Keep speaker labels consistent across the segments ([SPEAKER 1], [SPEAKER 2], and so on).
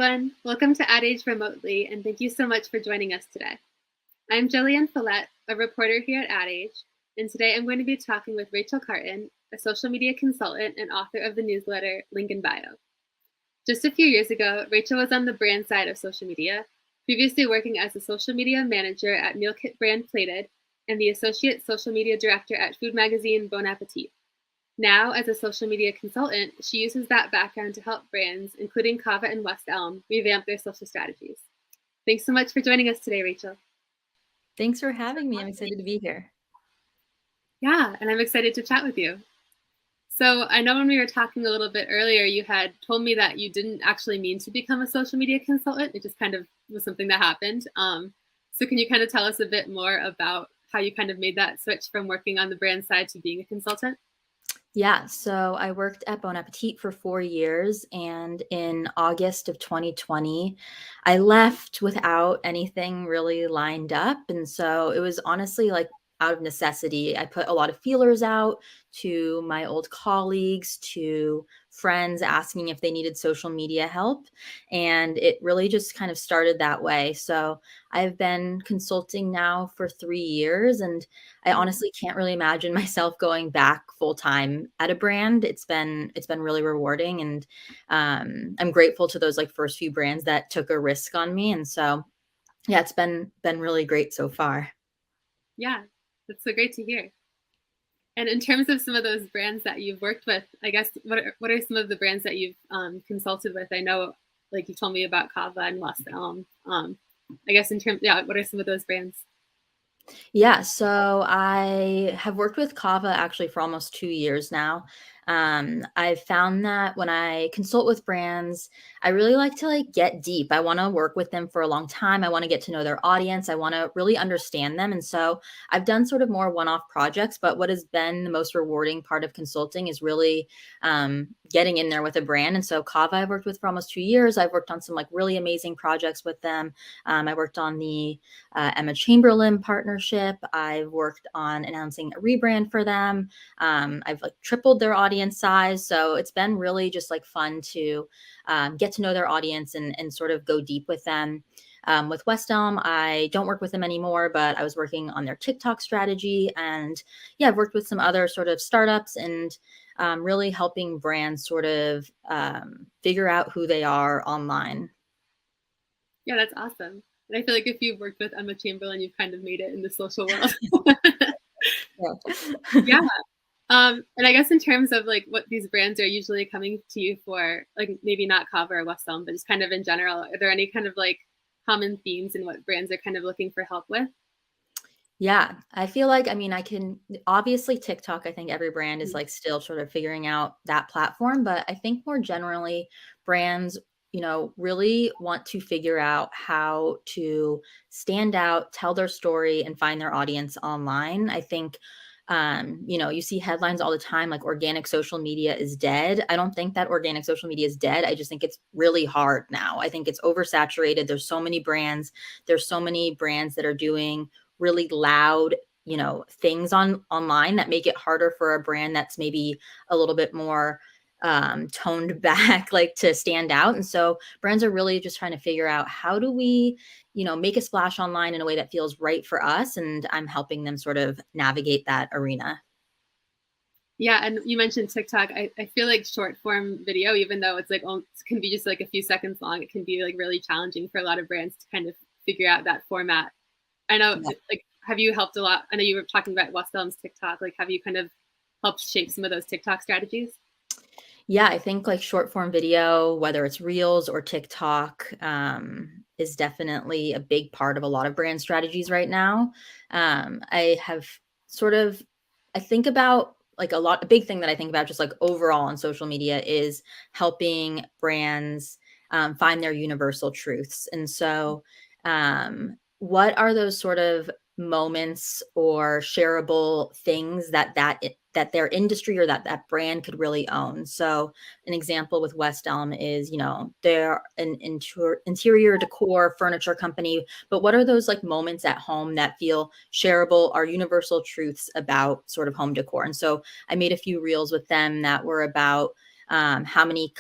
[SPEAKER 1] everyone. Welcome to Ad Age Remotely, and thank you so much for joining us today. I'm Jillian Follette, a reporter here at Ad Age, and today I'm going to be talking with Rachel Karten, a social media consultant and author of the newsletter Link in Bio. Just a few years ago, Rachel was on the brand side of social media, previously working as a social media manager at meal kit brand Plated and the associate social media director at food magazine Bon Appetit. Now, as a social media consultant, she uses that background to help brands, including Kava and West Elm, revamp their social strategies. Thanks so much for joining us today, Rachel.
[SPEAKER 2] Thanks for having me. I'm excited to be here.
[SPEAKER 1] Yeah, and I'm excited to chat with you. So I know when we were talking a little bit earlier, you had told me that you didn't actually mean to become a social media consultant. It just kind of was something that happened. So can you kind of tell us a bit more about how you kind of made that switch from working on the brand side to being a consultant?
[SPEAKER 2] Yeah, so I worked at Bon Appetit for 4 years, and in August of 2020, I left without anything really lined up, and so it was honestly like out of necessity. I put a lot of feelers out to my old colleagues, to friends asking if they needed social media help, and it really just kind of started that way. So I've been consulting now for 3 years, and I honestly can't really imagine myself going back full time at a brand. It's been really rewarding, and I'm grateful to those like first few brands that took a risk on me. And so, yeah, it's been really great so far.
[SPEAKER 1] Yeah, that's so great to hear. And in terms of some of those brands that you've worked with, I guess what are some of the brands that you've consulted with? I know, like you told me about Kava and West Elm. I guess in terms, yeah, what are some of those brands?
[SPEAKER 2] Yeah, so I have worked with Kava actually for almost 2 years now. I've found that when I consult with brands, I really like to like get deep. I want to work with them for a long time. I want to get to know their audience. I want to really understand them. And so I've done sort of more one-off projects, but what has been the most rewarding part of consulting is really getting in there with a brand. And so Kava I've worked with for almost 2 years. I've worked on some like really amazing projects with them. I worked on the Emma Chamberlain partnership. I've worked on announcing a rebrand for them. I've like tripled their audience size. So it's been really just like fun to get to know their audience and sort of go deep with them. With West Elm, I don't work with them anymore, but I was working on their TikTok strategy. And yeah, I've worked with some other sort of startups and really helping brands sort of figure out who they are online.
[SPEAKER 1] Yeah, that's awesome. And I feel like if you've worked with Emma Chamberlain, you've kind of made it in the social world.
[SPEAKER 2] Yeah.
[SPEAKER 1] Yeah. And I guess in terms of like what these brands are usually coming to you for, like maybe not Kava or West Elm, but just kind of in general, are there any kind of like common themes in what brands are kind of looking for help with?
[SPEAKER 2] Yeah, I feel like, I mean, I can obviously TikTok, I think every brand is like still sort of figuring out that platform, but I think more generally brands, really want to figure out how to stand out, tell their story and find their audience online. I think you see headlines all the time like organic social media is dead. I don't think that organic social media is dead. I just think it's really hard now. I think it's oversaturated. There's so many brands that are doing really loud things online that make it harder for a brand that's maybe a little bit more toned back like to stand out. And so brands are really just trying to figure out how do we make a splash online in a way that feels right for us, and I'm helping them sort of navigate that arena.
[SPEAKER 1] Yeah, and you mentioned TikTok. I feel like short form video, even though it's like it can be just like a few seconds long, it can be like really challenging for a lot of brands to kind of figure out that format. I know,
[SPEAKER 2] Yeah.
[SPEAKER 1] like, have you helped a lot? I know you were talking about West Elm's TikTok. Like, have you kind of helped shape some of those TikTok strategies?
[SPEAKER 2] Yeah, I think like short form video, whether it's Reels or TikTok, is definitely a big part of a lot of brand strategies right now. I have sort of, I think about like a big thing that I think about just like overall on social media is helping brands find their universal truths. And so, what are those sort of moments or shareable things that their industry or that brand could really own? So an example with West Elm is, they're an interior decor furniture company, but what are those like moments at home that feel shareable, are universal truths about sort of home decor? And so I made a few reels with them that were about how many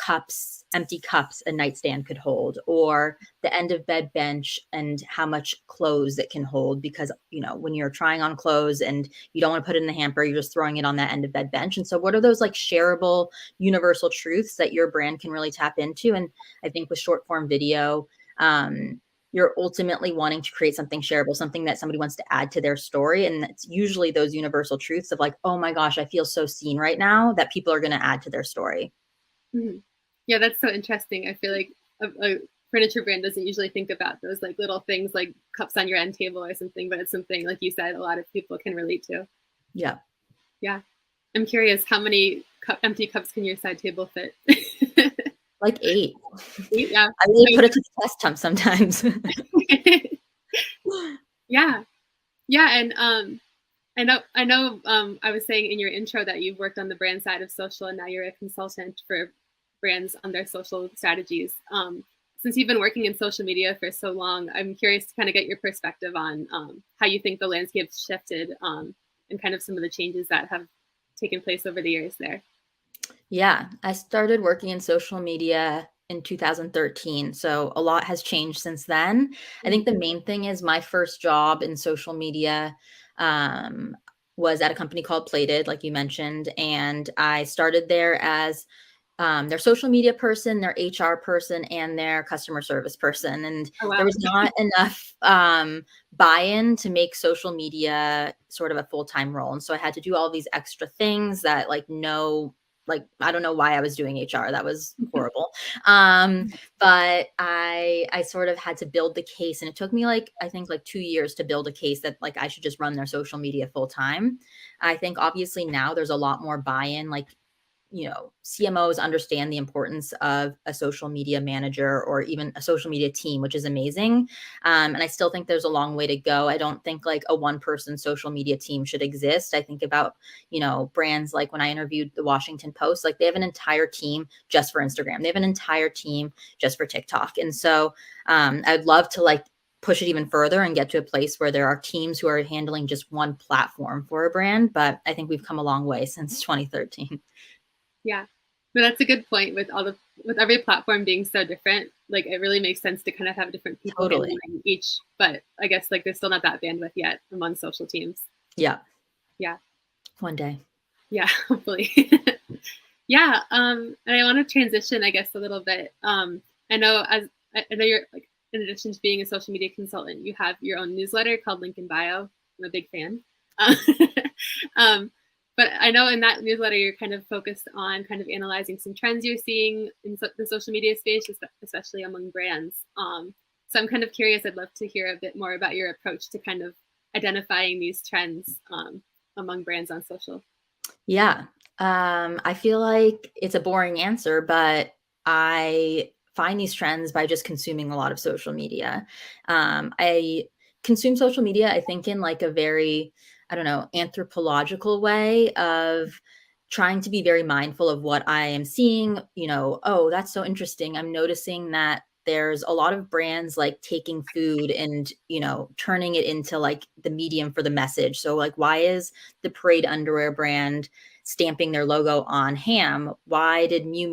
[SPEAKER 2] empty cups a nightstand could hold, or the end of bed bench and how much clothes it can hold. Because, when you're trying on clothes and you don't want to put it in the hamper, you're just throwing it on that end of bed bench. And so what are those like shareable universal truths that your brand can really tap into? And I think with short form video, you're ultimately wanting to create something shareable, something that somebody wants to add to their story. And it's usually those universal truths of like, oh my gosh, I feel so seen right now, that people are going to add to their story.
[SPEAKER 1] Mm-hmm. Yeah, that's so interesting. I feel like a furniture brand doesn't usually think about those like little things like cups on your end table or something, but it's something, like you said, a lot of people can relate to.
[SPEAKER 2] Yeah.
[SPEAKER 1] Yeah. I'm curious, how many empty cups can your side table fit?
[SPEAKER 2] Like 8.
[SPEAKER 1] Yeah.
[SPEAKER 2] I really put it to the test sometimes.
[SPEAKER 1] Yeah. Yeah. And I know I was saying in your intro that you've worked on the brand side of social, and now you're a consultant for brands on their social strategies. Since you've been working in social media for so long, I'm curious to kind of get your perspective on how you think the landscape's shifted, and kind of some of the changes that have taken place over the years there.
[SPEAKER 2] Yeah, I started working in social media in 2013, so a lot has changed since then. I think
[SPEAKER 1] Mhm.
[SPEAKER 2] the main thing is my first job in social media um, was at a company called Plated, like you mentioned, and I started there as their social media person, their HR person, and their customer service person. And
[SPEAKER 1] Oh
[SPEAKER 2] there
[SPEAKER 1] wow.
[SPEAKER 2] was not enough buy-in to make social media sort of a full-time role. And so I had to do all these extra things that I don't know why I was doing HR. That was horrible. But I sort of had to build the case, and it took me I think 2 years to build a case that I should just run their social media full time. I think obviously now there's a lot more buy-in. CMOs understand the importance of a social media manager or even a social media team, which is amazing. And I still think there's a long way to go. I don't think a one person social media team should exist. I think about, brands like when I interviewed the Washington Post, they have an entire team just for Instagram. They have an entire team just for TikTok. And so I'd love to push it even further and get to a place where there are teams who are handling just one platform for a brand. But I think we've come a long way since 2013.
[SPEAKER 1] Yeah. But that's a good point with with every platform being so different. Like it really makes sense to kind of have different people
[SPEAKER 2] Totally.
[SPEAKER 1] handling each, but I guess there's still not that bandwidth yet among social teams.
[SPEAKER 2] Yeah.
[SPEAKER 1] Yeah.
[SPEAKER 2] One day.
[SPEAKER 1] Yeah, hopefully. Yeah. And I want to transition, I guess, a little bit. I know you're in addition to being a social media consultant, you have your own newsletter called Link in Bio. I'm a big fan. Uh, um, but I know in that newsletter you're kind of focused on kind of analyzing some trends you're seeing in the social media space, especially among brands. So I'm kind of curious. I'd love to hear a bit more about your approach to kind of identifying these trends among brands on social.
[SPEAKER 2] Yeah. I feel like it's a boring answer, but I find these trends by just consuming a lot of social media. I consume social media, I think, in a very, I don't know, anthropological way of trying to be very mindful of what I am seeing. Oh, that's so interesting. I'm noticing that there's a lot of brands taking food and, turning it into the medium for the message. So why is the Parade underwear brand stamping their logo on ham? Why did Miu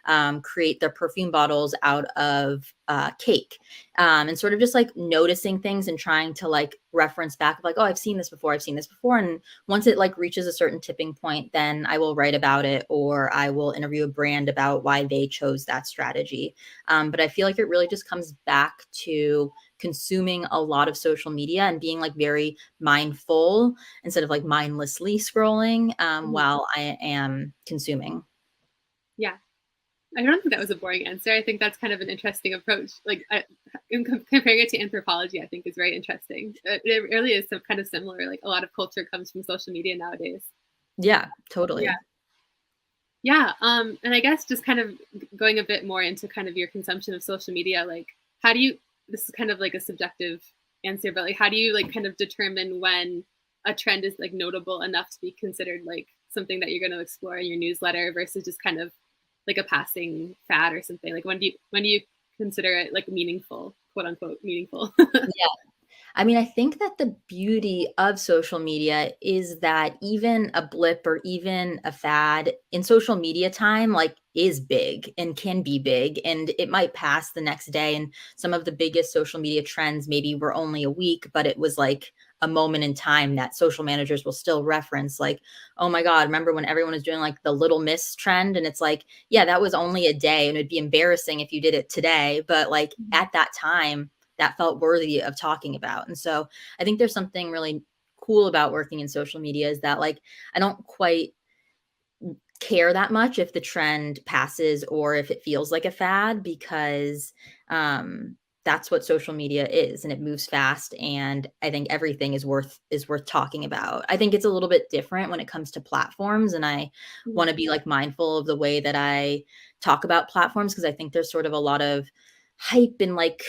[SPEAKER 2] Miu create their perfume bottles out of cake? And sort of just noticing things and trying to reference back of oh, I've seen this before. I've seen this before. And once it reaches a certain tipping point, then I will write about it, or I will interview a brand about why they chose that strategy. But I feel like it really just comes back to consuming a lot of social media and being very mindful instead of mindlessly scrolling
[SPEAKER 1] Mhm.
[SPEAKER 2] while I am consuming.
[SPEAKER 1] Yeah. I don't think that was a boring answer. I think that's kind of an interesting approach. Comparing it to anthropology, I think is very interesting. It really is some kind of similar. Like a lot of culture comes from social media nowadays.
[SPEAKER 2] Yeah,
[SPEAKER 1] Yeah,
[SPEAKER 2] totally.
[SPEAKER 1] yeah. And I guess just kind of going a bit more into kind of your consumption of social media. Like, how do you? This is kind of like a subjective answer, but how do you kind of determine when a trend is notable enough to be considered something that you're going to explore in your newsletter versus just kind of a passing fad or something? Like when do you consider it meaningful, quote unquote meaningful?
[SPEAKER 2] Yeah. I mean, I think that the beauty of social media is that even a blip or even a fad in social media time, like, is big and can be big, and it might pass the next day. And some of the biggest social media trends maybe were only a week, but it was like a moment in time that social managers will still reference. Like, oh my God, remember when everyone was doing like the little miss trend? And it's like, yeah, that was only a day and it'd be embarrassing if you did it today. But like
[SPEAKER 1] Mhm.
[SPEAKER 2] at that time, that felt worthy of talking about. And so I think there's something really cool about working in social media is that like I don't quite care that much if the trend passes or if it feels like a fad because that's what social media is, and it moves fast, and I think everything is worth talking about. I think it's a little bit different when it comes to platforms, and I want
[SPEAKER 1] Mhm.
[SPEAKER 2] to be like mindful of the way that I talk about platforms because I think there's sort of a lot of hype and like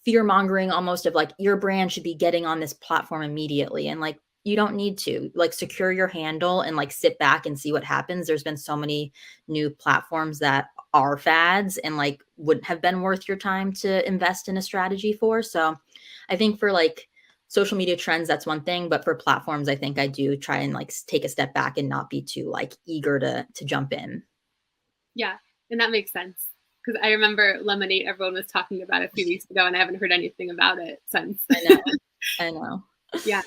[SPEAKER 2] fear mongering almost of like your brand should be getting on this platform immediately, and like you don't need to like secure your handle and like sit back and see what happens. There's been so many new platforms that are fads and like wouldn't have been worth your time to invest in a strategy for. So I think for like social media trends, that's one thing. But for platforms, I think I do try and like take a step back and not be too like eager to jump in.
[SPEAKER 1] Yeah, and that makes sense because I remember Lemonade, everyone was talking about it a few weeks ago, and I haven't heard anything about it since.
[SPEAKER 2] I know. I know.
[SPEAKER 1] Yeah,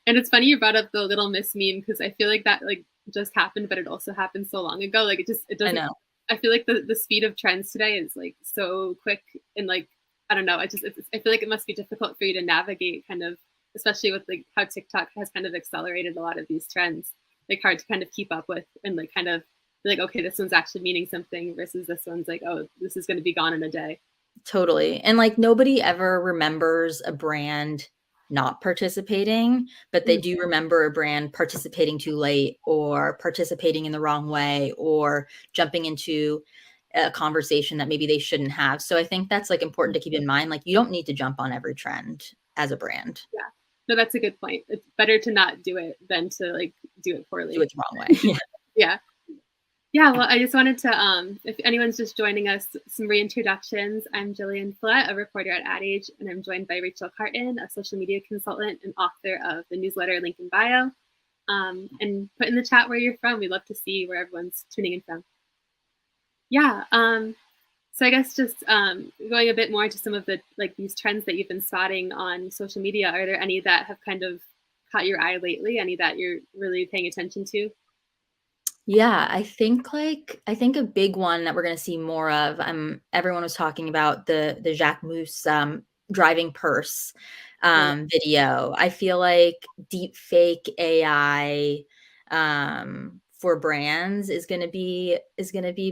[SPEAKER 1] and it's funny you brought up the Little Miss meme because I feel like that, like, just happened, but it also happened so long ago, like, it
[SPEAKER 2] I
[SPEAKER 1] doesn't.
[SPEAKER 2] know.
[SPEAKER 1] I feel like the speed of trends today is, like, so quick and, like, I don't know, I feel like it must be difficult for you to navigate kind of especially with, like, how TikTok has kind of accelerated a lot of these trends, like, hard to kind of keep up with and, like, kind of be like, "Okay, this one's actually meaning something," versus this one's like, "Oh, this is gonna be gone in a day."
[SPEAKER 2] Totally. And like nobody ever remembers a brand not participating, but they
[SPEAKER 1] Mhm,
[SPEAKER 2] do remember a brand participating too late or participating in the wrong way or jumping into a conversation that maybe they shouldn't have. So I think that's like important
[SPEAKER 1] mhm.
[SPEAKER 2] to keep in mind. Like you don't need to jump on every trend as a brand.
[SPEAKER 1] Yeah. No, that's a good point. It's better to not do it than to, like, do it
[SPEAKER 2] Do
[SPEAKER 1] poorly.
[SPEAKER 2] it the wrong way. Yeah.
[SPEAKER 1] Yeah. Yeah, well, I just wanted to, if anyone's just joining us, some reintroductions. I'm Jillian Follett, a reporter at Ad Age, and I'm joined by Rachel Karten, a social media consultant and author of the newsletter Link in Bio. And put in the chat where you're from. We'd love to see where everyone's tuning in from. Yeah. So I guess just going a bit more into some of the like these trends that you've been spotting on social media. Are there any that have kind of caught your eye lately? Any that you're really paying attention to?
[SPEAKER 2] Yeah, I think a big one that we're gonna see more of, everyone was talking about the Jacques Mousse, driving purse,
[SPEAKER 1] Oh,
[SPEAKER 2] video. I feel like deep fake AI, for brands is gonna be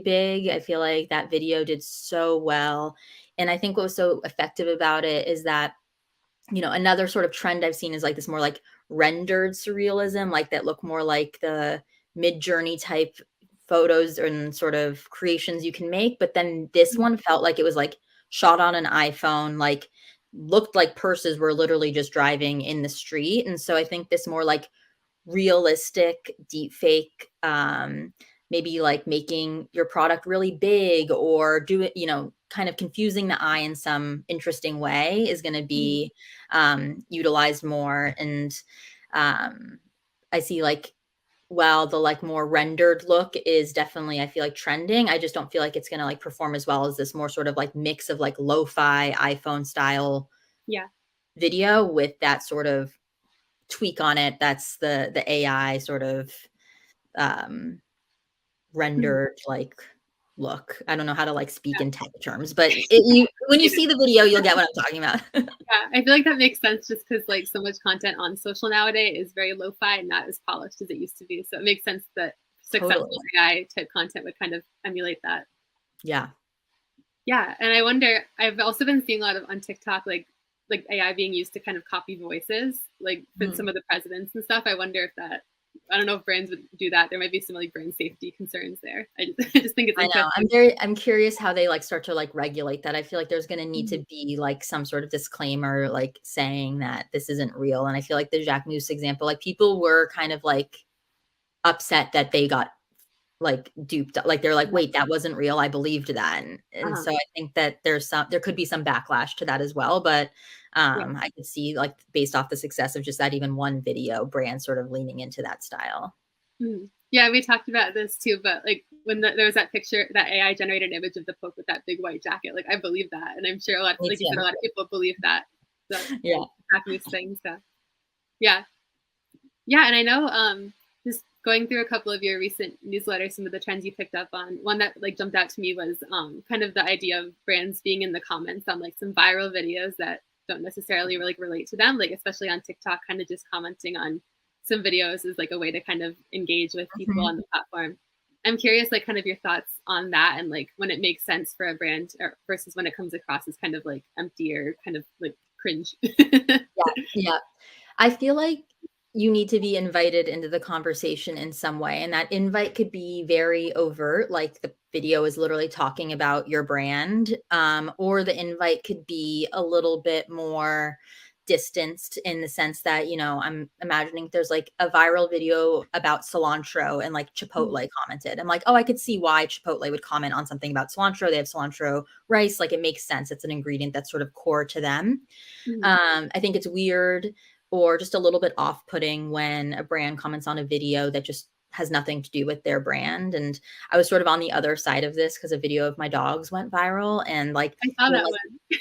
[SPEAKER 2] big. I feel like that video did so well, and I think what was so effective about it is that another sort of trend I've seen is like this more like rendered surrealism, like that look more like the mid-journey type photos and sort of creations you can make. But then this
[SPEAKER 1] mhm,
[SPEAKER 2] one felt like it was like shot on an iPhone, like looked like purses were literally just driving in the street. And so I think this more like realistic deep fake, maybe like making your product really big or do it, kind of confusing the eye in some interesting way is going to
[SPEAKER 1] mhm.
[SPEAKER 2] be utilized more. And um, I see like, while the like more rendered look is definitely, I feel like, trending, I just don't feel like it's going to like perform as well as this more sort of like mix of like lo-fi iPhone style
[SPEAKER 1] Yeah.
[SPEAKER 2] video with that sort of tweak on it. That's the AI sort of um
[SPEAKER 1] Mhm.
[SPEAKER 2] rendered like look. I don't know how to like speak
[SPEAKER 1] Yeah.
[SPEAKER 2] in tech terms, but when you see the video, you'll get what I'm talking about.
[SPEAKER 1] Yeah, I feel like that makes sense just because like so much content on social nowadays is very lo-fi and not as polished as it used to be. So it makes sense that successful
[SPEAKER 2] Totally.
[SPEAKER 1] AI type content would kind of emulate that.
[SPEAKER 2] Yeah.
[SPEAKER 1] Yeah, and I wonder, I've also been seeing a lot of on TikTok, like AI being used to kind of copy voices, like for
[SPEAKER 2] Mhm.
[SPEAKER 1] some of the presidents and stuff. I wonder if that, I don't know if brands would do that. There might be some like brand safety concerns there. I just think it's
[SPEAKER 2] I know.
[SPEAKER 1] interesting.
[SPEAKER 2] I'm curious how they like start to like regulate that. I feel like there's going to need to
[SPEAKER 1] Mhm.
[SPEAKER 2] be like some sort of disclaimer like saying that this isn't real. And I feel like the Jacques Mousse example, like people were kind of like upset that they got like duped. Like they're like,
[SPEAKER 1] Yeah.
[SPEAKER 2] wait, that wasn't real. I believed that. And
[SPEAKER 1] Uh-huh.
[SPEAKER 2] so I think that there could be some backlash to that as well. But
[SPEAKER 1] Yeah.
[SPEAKER 2] I could see, like, based off the success of just that even one video, brands sort of leaning into that style.
[SPEAKER 1] Mhm. Yeah, we talked about this too, but, like, when there was that picture, that AI generated image of the Pope with that big white jacket, like, I believe that, and I'm sure a lot,
[SPEAKER 2] Me
[SPEAKER 1] like you said, a
[SPEAKER 2] too.
[SPEAKER 1] lot of people believe that. That's
[SPEAKER 2] Yeah.
[SPEAKER 1] the happiest thing, so yeah. Yeah, and I know, just going through a couple of your recent newsletters, some of the trends you picked up on, one that, like, jumped out to me was, kind of the idea of brands being in the comments on, like, some viral videos that don't necessarily, like, relate to them, like, especially on TikTok, kinda just commenting on some videos is, like, a way to kind of engage with people
[SPEAKER 2] Mhm.
[SPEAKER 1] on the platform. I'm curious, like, kind of your thoughts on that and, like, when it makes sense for a brand or versus when it comes across as kind of, like, empty or kind of, like, cringe.
[SPEAKER 2] Yeah, yeah. I feel like you need to be invited into the conversation in some way, and that invite could be very overt, like the video is literally talking about your brand, or the invite could be a little bit more distanced in the sense that, I'm imagining there's like a viral video about cilantro and like
[SPEAKER 1] Mhm,
[SPEAKER 2] Chipotle commented. I'm like, oh, I could see why Chipotle would comment on something about cilantro. They have cilantro rice. Like it makes sense. It's an ingredient that's sort of core to them.
[SPEAKER 1] mhm,
[SPEAKER 2] I think it's weird or just a little bit off-putting when a brand comments on a video that just has nothing to do with their brand. And I was sort of on the other side of this because a video of my dogs went viral. And like
[SPEAKER 1] I saw
[SPEAKER 2] when
[SPEAKER 1] that
[SPEAKER 2] like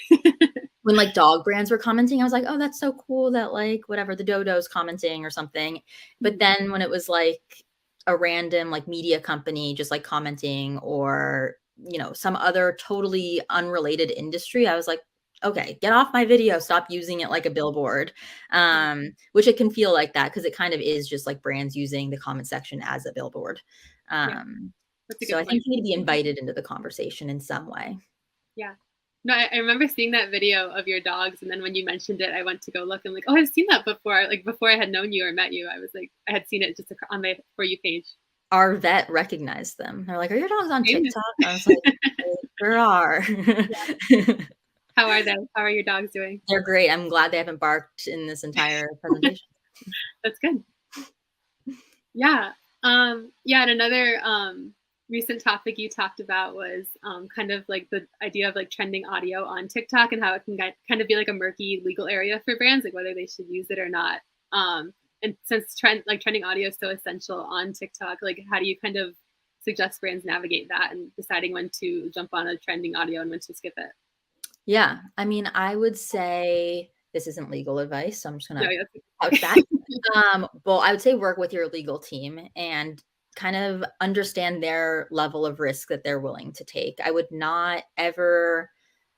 [SPEAKER 1] one.
[SPEAKER 2] when like dog brands were commenting, I was like, oh, that's so cool that like whatever the dodo's commenting or something. But
[SPEAKER 1] Mhm,
[SPEAKER 2] then when it was like a random like media company just like commenting or some other totally unrelated industry, I was like, okay, get off my video, stop using it like a billboard.
[SPEAKER 1] mhm,
[SPEAKER 2] Which it can feel like that because it kind of is just like brands using the comment section as a billboard.
[SPEAKER 1] yeah,
[SPEAKER 2] um
[SPEAKER 1] that's a
[SPEAKER 2] so
[SPEAKER 1] good
[SPEAKER 2] I
[SPEAKER 1] point.
[SPEAKER 2] think you need to be invited into the conversation in some way.
[SPEAKER 1] Yeah. No, I remember seeing that video of your dogs, and then when you mentioned it, I went to go look. I'm like, "Oh, I've seen that before." Like, before I had known you or met you, I was like I had seen it just on my For You page.
[SPEAKER 2] Our vet recognized them. They're like, "Are your dogs on
[SPEAKER 1] Famous.
[SPEAKER 2] TikTok?" I was like, "They sure are."
[SPEAKER 1] Yeah. How are they? How are your dogs doing?
[SPEAKER 2] They're great. I'm glad they haven't barked in this entire presentation.
[SPEAKER 1] That's good. Yeah. Yeah, and another, recent topic you talked about was, kind of like the idea of, like, trending audio on TikTok and how it can kind of be like a murky legal area for brands, like whether they should use it or not. And since trending audio is so essential on TikTok, like, how do you kind of suggest brands navigate that and deciding when to jump on a trending audio and when to skip it?
[SPEAKER 2] Yeah, I mean, I would say this isn't legal advice, so I'm just
[SPEAKER 1] No,
[SPEAKER 2] gonna couch
[SPEAKER 1] that's
[SPEAKER 2] that. Well, I would say work with your legal team and kind of understand their level of risk that they're willing to take. I would not ever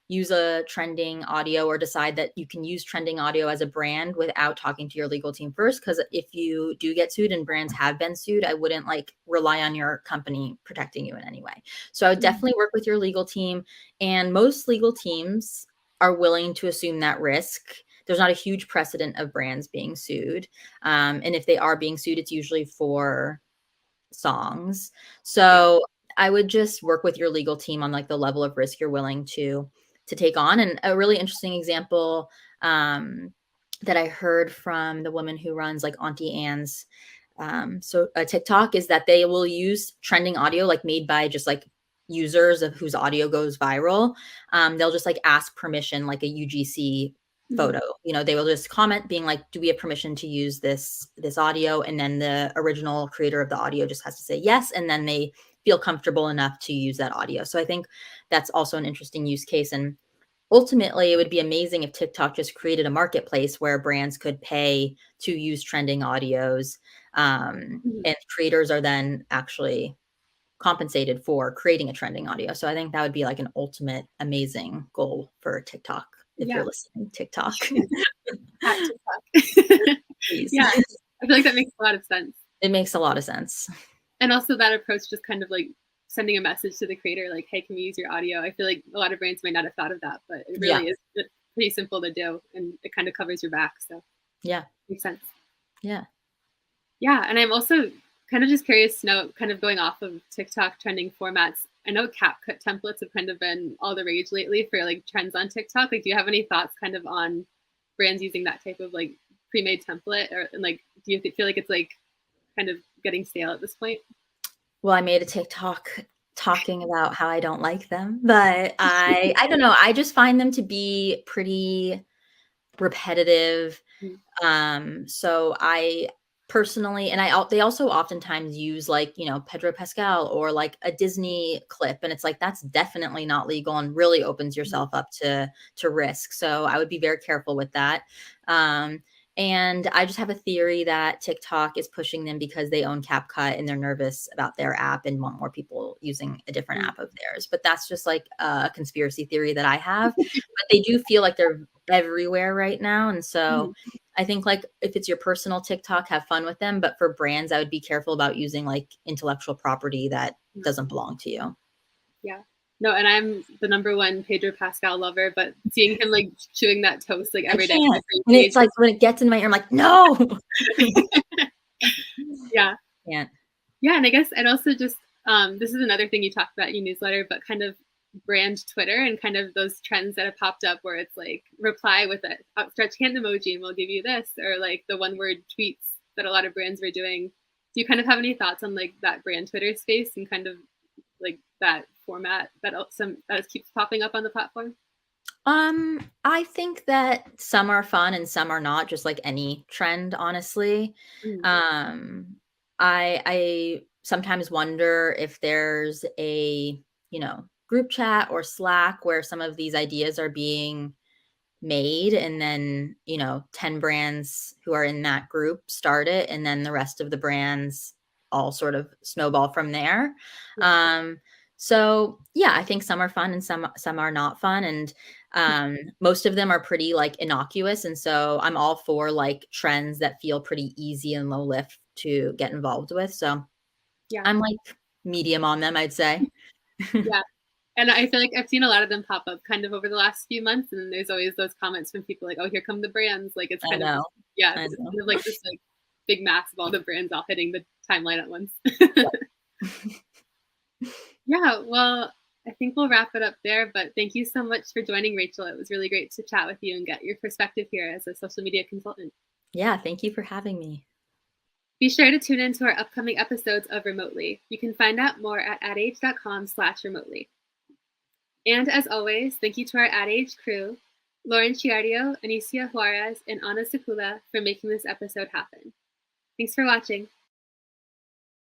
[SPEAKER 2] use a trending audio or decide that you can use trending audio as a brand without talking to your legal team first. Because if you do get sued and brands have been sued, I wouldn't like rely on your company protecting you in any way. So I would
[SPEAKER 1] Mhm,
[SPEAKER 2] definitely work with your legal team. And most legal teams are willing to assume that risk. There's not a huge precedent of brands being sued. And if they are being sued, it's usually for songs.
[SPEAKER 1] yeah.
[SPEAKER 2] So I would just work with your legal team on like the level of risk you're willing to take on. And a really interesting example that I heard from the woman who runs like Auntie Anne's TikTok is that they will use trending audio like made by just like users of whose audio goes viral. They'll just like ask permission, like a UGC
[SPEAKER 1] Mhm,
[SPEAKER 2] photo. They will just comment being like, do we have permission to use this audio? And then the original creator of the audio just has to say yes, and then they feel comfortable enough to use that audio. So I think that's also an interesting use case. And ultimately, it would be amazing if TikTok just created a marketplace where brands could pay to use trending audios,
[SPEAKER 1] mhm.
[SPEAKER 2] and creators are then actually compensated for creating a trending audio. So I think that would be like an ultimate amazing goal for TikTok. If you're
[SPEAKER 1] Yeah.
[SPEAKER 2] listening, TikTok,
[SPEAKER 1] At TikTok.
[SPEAKER 2] please.
[SPEAKER 1] Yeah, I feel like that makes a lot of sense.
[SPEAKER 2] It makes a lot of sense.
[SPEAKER 1] And also that approach just kind of like sending a message to the creator like, "Hey, can we use your audio?" I feel like a lot of brands might not have thought of that, but it
[SPEAKER 2] Yeah,
[SPEAKER 1] really is pretty simple to do, and it kind of covers your back, so
[SPEAKER 2] yeah,
[SPEAKER 1] makes sense.
[SPEAKER 2] yeah.
[SPEAKER 1] Yeah, and I'm also kind of just curious to know, kind of going off of TikTok trending formats. I know CapCut templates have kind of been all the rage lately for like trends on TikTok. Like, do you have any thoughts kind of on brands using that type of like pre-made template, or and like, do you feel like it's like kind of getting stale at this point?
[SPEAKER 2] Well, I made a TikTok talking about how I don't like them, but I don't know, I just find them to be pretty repetitive.
[SPEAKER 1] Mm.
[SPEAKER 2] So I personally, and they also oftentimes use like, Pedro Pascal or like a Disney clip. And it's like, that's definitely not legal and really opens
[SPEAKER 1] Mhm.
[SPEAKER 2] yourself up to risk. So I would be very careful with that. Um, and I just have a theory that TikTok is pushing them because they own CapCut and they're nervous about their app and want more people using a different
[SPEAKER 1] Mm.
[SPEAKER 2] app of theirs. But that's just like a conspiracy theory that I have. But they do feel like they're everywhere right now. And so
[SPEAKER 1] Mhm.
[SPEAKER 2] I think like if it's your personal TikTok, have fun with them. But for brands, I would be careful about using like intellectual property that
[SPEAKER 1] Mm.
[SPEAKER 2] doesn't belong to you.
[SPEAKER 1] Yeah. No, and I'm the number one Pedro Pascal lover, but seeing him like chewing that toast like
[SPEAKER 2] I
[SPEAKER 1] every day on
[SPEAKER 2] can't.
[SPEAKER 1] the same
[SPEAKER 2] And it's
[SPEAKER 1] page.
[SPEAKER 2] like when it gets in my ear, I'm like, no.
[SPEAKER 1] Yeah.
[SPEAKER 2] Can't.
[SPEAKER 1] Yeah, and I guess and also just this is another thing you talked about in your newsletter, but kind of brand Twitter and kind of those trends that have popped up where it's like reply with an outstretched hand emoji and we'll give you this, or like the one word tweets that a lot of brands were doing. Do you kind of have any thoughts on like that brand Twitter space and kind of like that format that some that keeps popping up on the platform?
[SPEAKER 2] I think that some are fun and some are not, just like any trend, honestly.
[SPEAKER 1] Mm.
[SPEAKER 2] Um, I sometimes wonder if there's a, group chat or Slack where some of these ideas are being made and then 10 brands who are in that group start it and then the rest of the brands all sort of snowball from there.
[SPEAKER 1] Yeah.
[SPEAKER 2] So yeah, I think some are fun and some are not fun, and most of them are pretty like innocuous, and so I'm all for like trends that feel pretty easy and low lift to get involved with. So
[SPEAKER 1] Yeah.
[SPEAKER 2] I'm like medium on them, I'd say.
[SPEAKER 1] Yeah. And I feel like I've seen a lot of them pop up kind of over the last few months, and there's always those comments from people like, "Oh, here come the brands." Like it's
[SPEAKER 2] I
[SPEAKER 1] kind of
[SPEAKER 2] know.
[SPEAKER 1] yeah,
[SPEAKER 2] I
[SPEAKER 1] it's
[SPEAKER 2] know.
[SPEAKER 1] kind of like this like big mass of all the brands all hitting the timeline at once. Yeah, well, I think we'll wrap it up there, but thank you so much for joining, Rachel. It was really great to chat with you and get your perspective here as a social media consultant.
[SPEAKER 2] Yeah, thank you for having me.
[SPEAKER 1] Be sure to tune in to our upcoming episodes of Remotely. You can find out more at adage.com/remotely. And as always, thank you to our Ad Age crew, Lauren Chiario, Anicia Juarez, and Ana Sekula for making this episode happen. Thanks for watching.